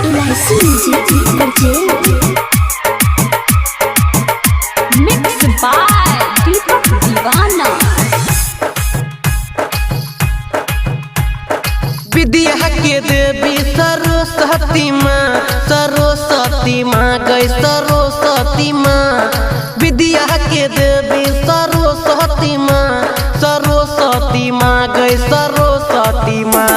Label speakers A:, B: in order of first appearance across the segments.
A: इलायची music purchase mix by दीपक दीवाना।
B: विद्या के देवी सरस्वती माँ, सरस्वती माँ गई सरस्वती माँ। विद्या के देवी सरस्वती माँ, सरस्वती माँ गई सरस्वती माँ।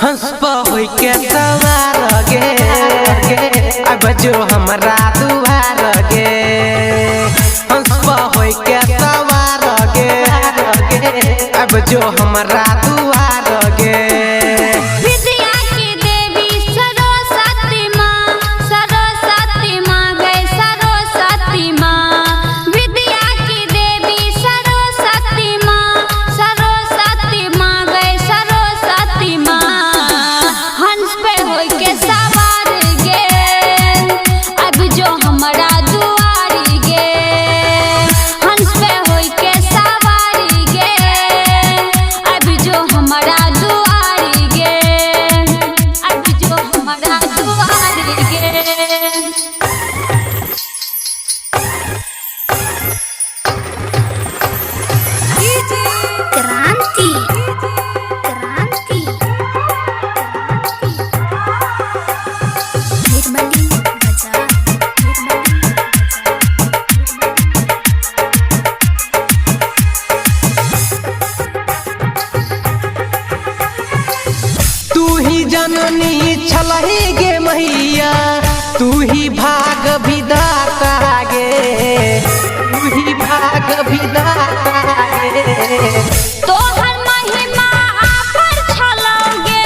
B: हंस पर होई के सवार गे, अब जो हमरा दुआर गे। हंस पर होई के सवार गे, अब जो हमरा दुआर गे। जननी छलही गे मैया, तू ही भाग विधाता गे, तू ही भाग विधाता गे।
A: तोहर महिमा आपर छलोगे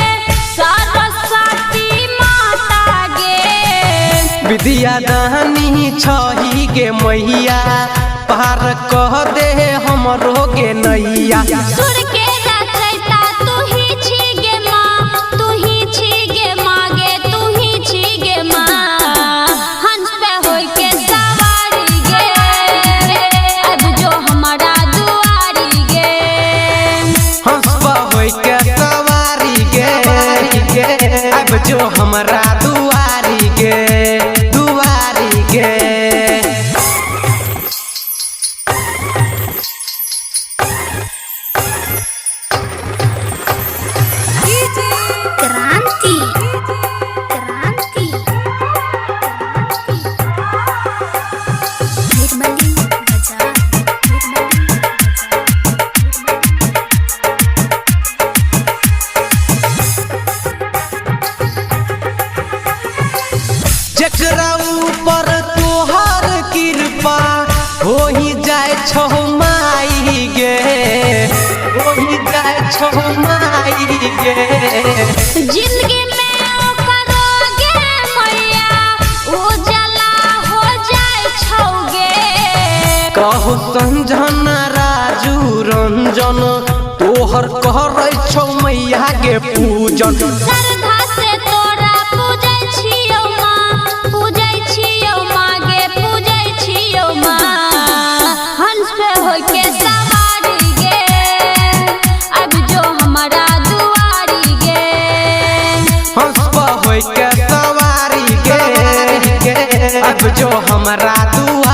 A: सरस्वती माता गे।
B: विद्या दानी छही गे मैया, पार कह दे हमरो गे नैया।
A: सुर के रचयिता तू ही छी गे माँ, तू ही छी गे माँ गे, तू ही छी गे माँ। हंस पे होई के सवारी गे, अब जो हमारा दुआरी गे।
B: हंस पे होई के सवारी गे, अब जो हमरा दुआरी गे, दुआरी गे। जकरा ऊपर तोहर कृपा हो ही जाए छो माई गे, हो ही जाए छो माई गे।
A: जिंदगी में करोगे मैया, उजाला हो जाए छौगे।
B: कहु संजन राजू रंजन, तोहर कहरै छौ मैया गे पूजन।
A: श्रद्धा से तोरा पूजै छियौ माँ, पूजै छियौ माँ गे, पूजै छियौ माँ। हंस पे होई के सवारी गे, अब जो हमारा दुआरी गे।
B: हंस पे होई के सवारी गे, अब जो हमरा दुआरी